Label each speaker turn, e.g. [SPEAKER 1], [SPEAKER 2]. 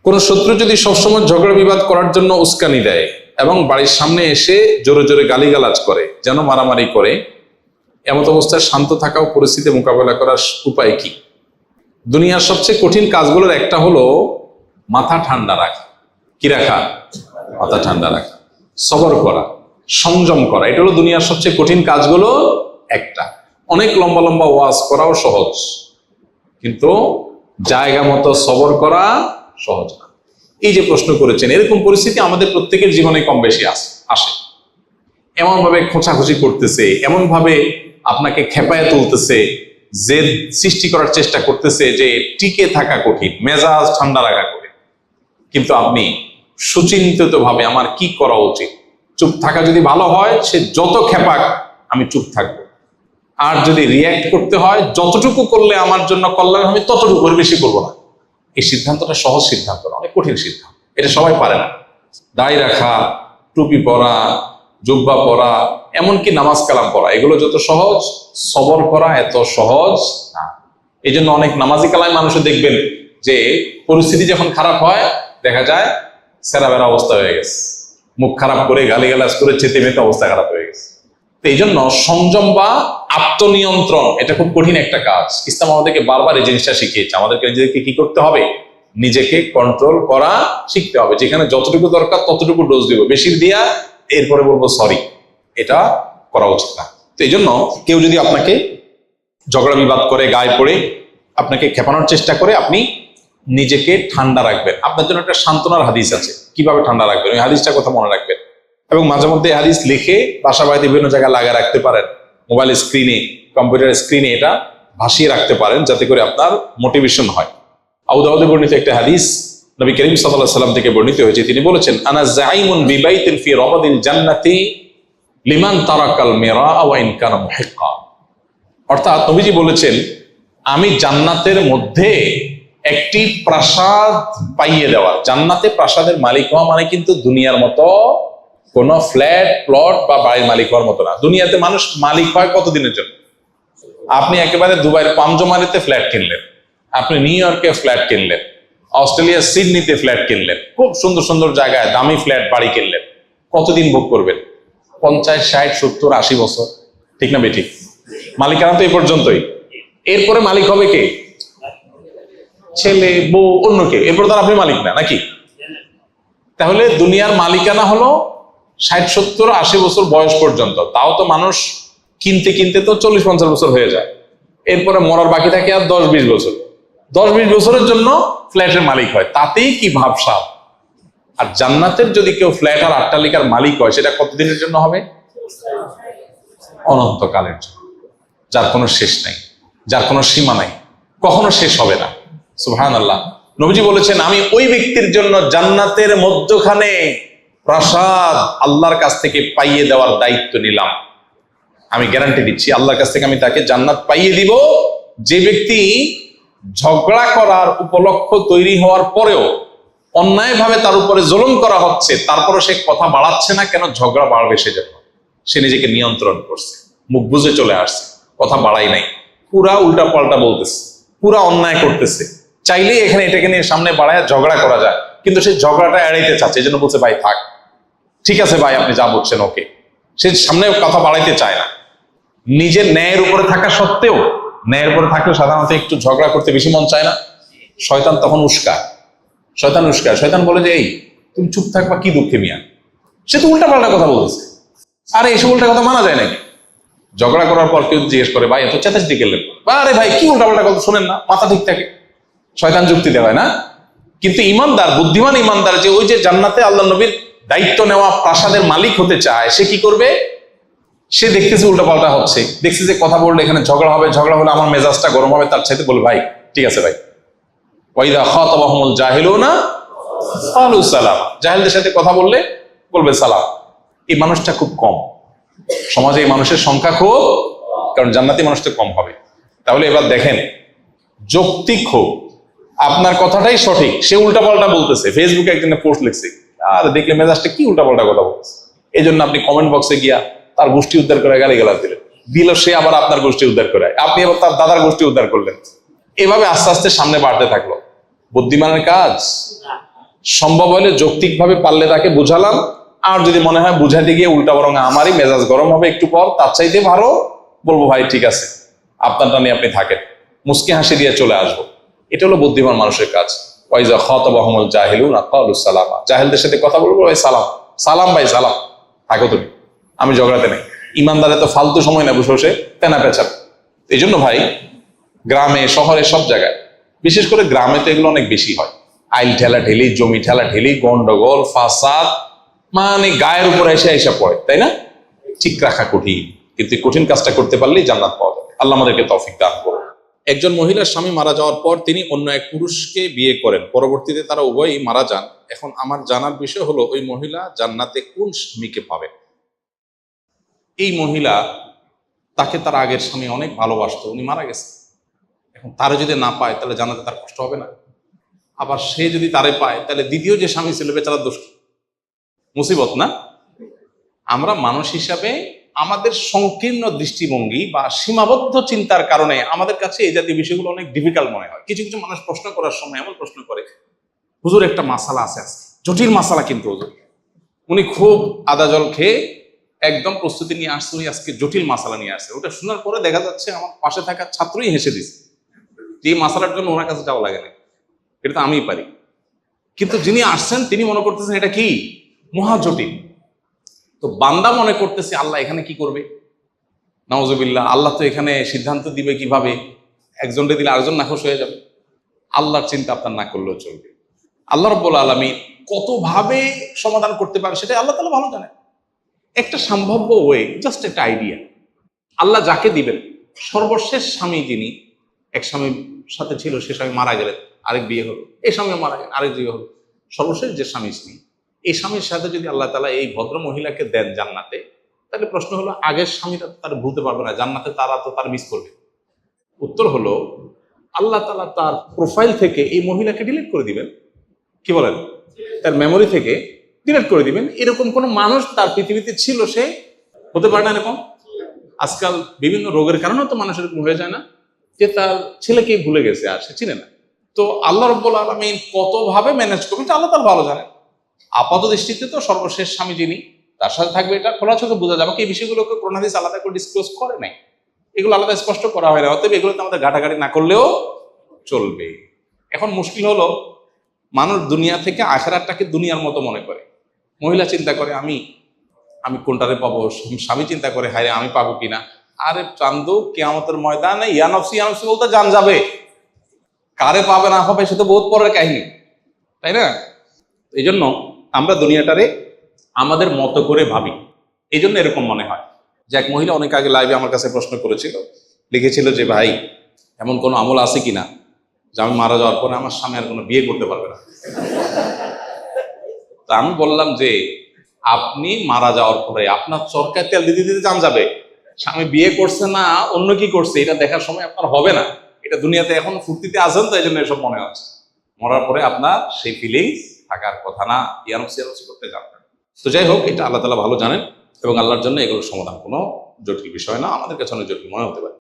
[SPEAKER 1] কোন শত্রু যদি সবসময় ঝগড়া বিবাদ করার জন্য উস্কানি দেয় এবং বাড়ির সামনে এসে জোরে জোরে গালিগালাজ করে, যেন মারামারি করে, এমত অবস্থায় শান্ত থাকা ও পরিস্থিতি মোকাবেলা করার উপায় কি? দুনিয়ার সবচেয়ে কঠিন কাজগুলোর একটা হলো মাথা ঠান্ডা রাখা। কি রাখা? মাথা ঠান্ডা রাখা, সবর করা, সংযম করা। এটা হলো দুনিয়ার সবচেয়ে কঠিন কাজগুলো একটা। অনেক লম্বা লম্বা ওয়াজ করাও সহজ, কিন্তু জায়গা মতো সবর করা সহজ না। এই যে প্রশ্ন করেছেন, এরকম পরিস্থিতি আমাদের প্রত্যেকের জীবনে কম বেশি আসে। এমন ভাবে খোঁচাখুচি করতেছে, এমন ভাবে আপনাকে খেপায় তুলতেছে, যে সৃষ্টি করার চেষ্টা করতেছে যে টিকে থাকা কঠিন, মেজাজ ঠান্ডা রাখা কঠিন। কিন্তু আপনি সুচিন্তিত ভাবে আমার কি করা উচিত, চুপ থাকা যদি ভালো হয়, সে যত খেপাক আমি চুপ থাকবো। আর যদি রিয়্যাক্ট করতে হয়, যতটুকু করলে আমার জন্য কল্যাণ হবে ততটুকু, বেশি করবো না। এই সিদ্ধান্তটা সহজ সিদ্ধান্ত না, অনেক কঠিন সিদ্ধান্ত। এটা সবাই পারে না। দাড়ি রাখা, টুপি পরা, জুব্বা পরা, এমনকি নামাজ কালাম পড়া, এগুলো যত সহজ, সবর করা এত সহজ না। এই জন্য অনেক নামাজি কালাম মানুষও দেখবেন যে পরিস্থিতি যখন খারাপ হয়, দেখা যায় সেরাবেরা অবস্থা হয়ে গেছে, মুখ খারাপ করে গালিগালাজ করে চেতে মেতে অবস্থা খারাপ হয়ে গেছে। তো এই জন্য সংযম বা আত্মনিয়ন্ত্রণ এটা খুব কঠিন একটা কাজ। ইসলাম আমাদেরকে বারবার এই জিনিসটা শিখিয়েছে, আমাদেরকে নিজেদেরকে কি করতে হবে? নিজেকে কন্ট্রোল করা শিখতে হবে। যেখানে যতটুকু দরকার ততটুকু ডোজ দিব, বেশি দিয়া এরপরে বলবো সরি, এটা করা উচিত না। তো এই জন্য কেউ যদি আপনাকে ঝগড়া বিবাদ করে, গায়ে পড়ে আপনাকে খেপানোর চেষ্টা করে, আপনি নিজেকে ঠান্ডা রাখবেন। আপনার জন্য একটা সান্ত্বনার হাদিস আছে, কিভাবে ঠান্ডা রাখবেন, ওই হাদিসটার কথা মনে রাখবেন। এবং মাঝে মধ্যে হাদিস লিখে বাসা বাড়িতে বিভিন্ন জায়গায় লাগিয়ে রাখতে পারেন, মোবাইল স্ক্রিনে, কম্পিউটার স্ক্রিনে এটা ভাসিয়ে রাখতে পারেন, যাতে করে আপনার মোটিভেশন হয়। আবু দাউদে বর্ণিত একটা হাদিস নবী করিম সাল্লাল্লাহু আলাইহি ওয়াসাল্লাম থেকে বর্ণিত হয়েছে, তিনি বলেছেন, আনা যাইমুন বিবাইতিন ফি রাবাদিল জান্নাতি লিমান তারাকাল মিরা ওয়া ইন কানা মুহিক্কা। অর্থাৎ নবীজি বলেছেন, আমি জান্নাতের মধ্যে একটি প্রাসাদ পাইয়ে দেওয়া। জান্নাতে প্রাসাদের মালিক হওয়া মানে কিন্তু দুনিয়ার মতো কোন ফ্ল্যাট প্লট বা বাড়ির মালিক হওয়ার মতো না। দুনিয়াতে মানুষ মালিক হয় কতদিনের জন্য? আপনি একেবারে দুবাইয়ের পামজমারিতে ফ্ল্যাট কিনলেন, আপনি নিউ ইয়র্কে ফ্ল্যাট কিনলেন, অস্ট্রেলিয়ার সিডনিতে ফ্ল্যাট কিনলেন, খুব সুন্দর সুন্দর জায়গায় দামি ফ্ল্যাট বাড়ি কিনলেন, কতদিন ভোগ করবেন? 50, 60, 70, 80 বছর, ঠিক না বেঠিক? মালিকানা তো এই পর্যন্তই। এরপরে মালিক হবে কে? ছেলে, বউ, অন্য কে। এরপর তো আপনি মালিক না, নাকি? তাহলে দুনিয়ার মালিকানা হলো 60, 70, 80 বছর বয়স পর্যন্ত। তাও তো মানুষ কিনতে কিনতে তো 40-50 বছর হয়ে যায়। এরপরে মরার বাকি থাকে আর 10-20 বছর। 10-20 বছরের জন্য ফ্ল্যাটের মালিক হয়, তাতেই কি ভাবসাব। আর জান্নাতের যদি কেউ ফ্ল্যাট আর অট্টালিকার মালিক হয়, সেটা কতদিনের জন্য হবে? অনন্তকালের জন্য, যার কোনো শেষ নাই, যার কোনো সীমা নাই, কখনো শেষ হবে না। সুবহানাল্লাহ। নবীজি বলেছেন, আমি ওই ব্যক্তির জন্য জান্নাতের মধ্যখানে প্রাসাদ আল্লাহর কাছ থেকে পাইয়ে দেওয়ার দায়িত্ব নিলাম। আমি গ্যারান্টি দিচ্ছি, আল্লাহর কাছ থেকে আমি তাকে জান্নাত পাইয়ে দিব। যে ব্যক্তি ঝগড়া করার উপলক্ষ তৈরি হওয়ার পরেও অন্যায়ভাবে তার উপরে জুলুম করা হচ্ছে, তারপরে সে কথা বাড়াচ্ছে না, কেন? ঝগড়া বাড়বে সেজন্য। সে নিজেকে নিয়ন্ত্রণ করছে, মুখ বুজে চলে আসছে, কথা বাড়াই নাই, পুরা উল্টা পাল্টা বলতেছে, পুরা অন্যায় করতেছে। চাইলেই এখানে এটাকে নিয়ে সামনে বাড়ায় ঝগড়া করা যায়, কিন্তু সে ঝগড়াটা এড়াইতে চাচ্ছে, এই জন্য বলছে, ভাই থাক, ঠিক আছে ভাই, আপনি যা বলছেন ওকে। সে সামনে কথা বাড়াইতে চায় না। নিজের ন্যায়ের উপরে থাকা সত্ত্বেও, ন্যায়ের উপরে থাকলেও সাধারণত একটু ঝগড়া করতে বেশি মন চায় না। শয়তান তখন উস্কায়, শয়তান বলে যে, এই তুমি চুপ থাকবা, কি দুঃখে মিয়া, সে তো উল্টা পাল্টা কথা বলতেছে। আরে এইসব উল্টা কথা মানা যায় নাকি? ঝগড়া করার পর কেউ জিজ্ঞেস করে, ভাই এত চেঁচাচেঁচি গেলেন, আরে ভাই কি উল্টা পাল্টা কথা শোনেন না, মাথা ঠিক থাকে। শয়তান যুক্তি দেওয়ায় না। কিন্তু ইমানদার, বুদ্ধিমান ইমানদার, যে ওই যে জান্নাতে আল্লাহ নবীর দায়িত্ব নেওয়া প্রাসাদের মালিক হতে চায়, সে কি করবে? সে দেখতেছে উল্টা পাল্টা হচ্ছে, দেখছে যে কথা বললে এখানে ঝগড়া হবে, ঝগড়া হলে আমার মেজাজটা গরম হবে, তার চাইতে বলবে, ভাই ঠিক আছে ভাই। ওয়াইদা খাতাবাহুমুল জাহিলুনা ক্বালু সালাম। জাহেলদের সাথে কথা বললে বলবে সালাম। এই মানুষটা খুব কম সমাজে, এই মানুষের সংখ্যা খুব, কারণ জান্নাতি মানুষ তো কম হবে। তাহলে এবার দেখেন, যৌক্তিক হোক, আপনার কথাটাই সঠিক, সে উল্টাপাল্টা বলতেছে, ফেসবুকে একদিনে পোস্ট লিখছে, আর দেখলে মেজাজটা কি উল্টাপাল্টা কথা বলতেছে। এই জন্য আপনি কমেন্ট বক্সে গিয়া তার গোষ্ঠী উদ্ধার করে গালিগালাজ দিল, সে আবার আপনার গোষ্ঠী উদ্ধার করে, আপনি আবার তার দাদার গোষ্ঠী উদ্ধার করলেন। এভাবে আস্তে আস্তে সামনে বাড়তে থাকলো। বুদ্ধিমানের কাজ সম্ভব হলে যৌক্তিকভাবে পারলে তাকে বুঝালাম, আর যদি মনে হয় বুঝাইতে গিয়ে উল্টা বরং আমারই মেজাজ গরম হবে একটু পর, তার চাইতে ভালো বলবো ভাই ঠিক আছে আপনারটা নিয়ে আপনি থাকেন, মুস্কি হাসি দিয়ে চলে আসবো। এটা হলো বুদ্ধিমান মানুষের কাজ। ওয়াইজা খাতাবাহুমুল জাহিলুনা ক্বালু সালামা, জাহেলদের সাথে কথা বলবো ভাই সালাম, সালাম ভাই সালাম, থাকো তুমি, আমি ঝগড়াতে নেই। ইমানদারে তো ফালতু সময় না বসে বসে তেনা পেঁচাবে। এই জন্য ভাই গ্রামে শহরে সব জায়গায়, বিশেষ করে গ্রামে তো এগুলো অনেক বেশি হয়, আইল ঠেলা ঠেলি, জমি ঠেলা ঠেলি, গন্ডগোল, ফাসাদ, মানে গায়ের উপর এসে এসে পড়ে, তাই না? ঠিক রাখা কঠিন, কিন্তু এই কঠিন কাজটা করতে পারলেই জান্নাত পাওয়া যাবে। আল্লাহ আমাদেরকে তৌফিক দান করুন। একজন মহিলার স্বামী মারা যাওয়ার পর তিনি অন্য এক পুরুষকে বিয়ে করেন, পরবর্তীতে তারা উভয়ই মারা যান। এখন আমার জানার বিষয় হলো ওই মহিলা জান্নাতে কোন স্বামীকে পাবেন? এই মহিলা, তাকে তার আগের স্বামী অনেক ভালোবাসতো, উনি মারা গেছে, এখন তারা যদি না পায় তাহলে জান্নাতে তার কষ্ট হবে না? আবার সে যদি তারে পায় তাহলে দ্বিতীয় যে স্বামী ছিল বেচারার দোষ, মুসিবত না? আমরা মানুষ হিসাবে আমাদের সংকীর্ণ দৃষ্টিভঙ্গি বা সীমাবদ্ধ চিন্তার কারণে আমাদের কাছে এই জাতীয় বিষয়গুলো অনেক ডিফিকাল্ট মনে হয়। কিছু কিছু মানুষ প্রশ্ন করার সময় এমন প্রশ্ন করে, হুজুর একটা মাসালা আছে, জটিল মাসালা, কিন্তু হুজুর উনি খুব আদা জল খেয়ে একদম প্রস্তুতি নিয়ে আসছে, উনি আজকে জটিল মাসালা নিয়ে আসছে। ওটা শোনার পরে দেখা যাচ্ছে আমার পাশে থাকা ছাত্রই হেসে দিচ্ছে, যে মাসালার জন্য ওনার কাছে যাওয়া লাগে না, এটা তো আমিই পারি। কিন্তু যিনি আসছেন তিনি মনে করতেছেন এটা কি মহা জটিল। তো বান্দা মনে করতেছে আল্লাহ এখানে কি করবে, নাউজুবিল্লাহ, আল্লাহ তো এখানে সিদ্ধান্ত দিবে কিভাবে, একজনকে দিলে আরেকজন নাখোশ হয়ে যাবে। আল্লাহর চিন্তা আপনার না করলেও চলবে। আল্লাহ রাব্বুল আলামিন কতভাবে সমাধান করতে পারে সেটা আল্লাহ তাআলা ভালো জানেন। একটা সম্ভাব্য ওয়ে, জাস্ট একটা আইডিয়া, আল্লাহ যাকে দিবেন, সর্বশেষ স্বামী যিনি, এক স্বামীর সাথে ছিল, সে স্বামী মারা গেলেন, আরেক বিয়ে হলো, এই স্বামীও মারা গেলেন, আরেক বিয়ে হলো, সর্বশেষ যে স্বামী ছিল, এই স্বামীর সাথে যদি আল্লাহ তাআলা এই ভদ্র মহিলাকে দেন জান্নাতে, তাহলে প্রশ্ন হলো আগের স্বামীটা তার ভুলতে পারবে না, জান্নাতে তারা তো তার মিস করবে। উত্তর হলো আল্লাহ তাআলা তার প্রোফাইল থেকে এই মহিলাকে ডিলিট করে দিবেন। কি বলেন? তার মেমোরি থেকে ডিলিট করে দিবেন। এরকম কোন মানুষ তার পৃথিবীতে ছিল, সে হতে পারে না এরকম। আজকাল বিভিন্ন রোগের কারণেও তো মানুষ এরকম হয়ে যায় না, যে তার ছেলেকে ভুলে গেছে আর সে চিনে না। তো আল্লাহ রাব্বুল আলামিন কতভাবে ম্যানেজ করবেন এটা আল্লাহ তাআলা ভালো জানেন। আপাত দৃষ্টিতে তো সর্বশেষ স্বামী যিনি, তার সাথে থাকবে, এটা খোলা চোখে বোঝা যাবে। এই বিষয়গুলোকে কোরআন হাদিস আলাদা করে ডিসক্লোজ করে নাই, এগুলো আলাদা স্পষ্ট করা হয় না, অতএব এগুলোতে আমাদের ঘাটাঘাটি না করলেও চলবে। এখন মুশকিল হলো মানুষ দুনিয়া থেকে আখিরাতটাকে দুনিয়ার মতো মনে করে। মহিলা চিন্তা করে আমি কোনটারে পাবো, স্বামী চিন্তা করে হায় আমি পাবো কিনা। আরে চান্দু, কিয়ামতের ময়দানে ইয়া নফসি বলতে জান যাবে, কারে পাবে না পাবে সে তো বহুত পরের কাহিনী, তাই না? এই জন্য আমরা দুনিয়াটারে আমাদের মতো করে ভাবি, এই জন্য এরকম মনে হয়। যে এক মহিলা অনেক আগে লাইভে আমার কাছে প্রশ্ন করেছিল, লিখেছিল যে ভাই এমন কোনো আমল আছে কিনা যে আমি মারা যাওয়ার পরে আমার স্বামী আর কোনো বিয়ে করতে পারবে না। তা আমি বললাম যে আপনি মারা যাওয়ার পরে আপনার চরকায় তেল দিতে দিতে জান যাবে, স্বামী বিয়ে করছে না অন্য কি করছে এটা দেখার সময় আপনার হবে না। এটা দুনিয়াতে এখন ফুর্তিতে আছেন তো এই জন্য এসব মনে হচ্ছে, মরার পরে আপনার সেই ফিলিংস থাকার কথা না, ইয়ানসি করতে যাবেন। তো যাই হোক, এটা আল্লাহ তাআলা ভালো জানেন এবং আল্লাহর জন্য এগুলোর সমাধান কোনো জটিল বিষয় না, আমাদের কাছে অনেক জটিল মনে হতে পারে।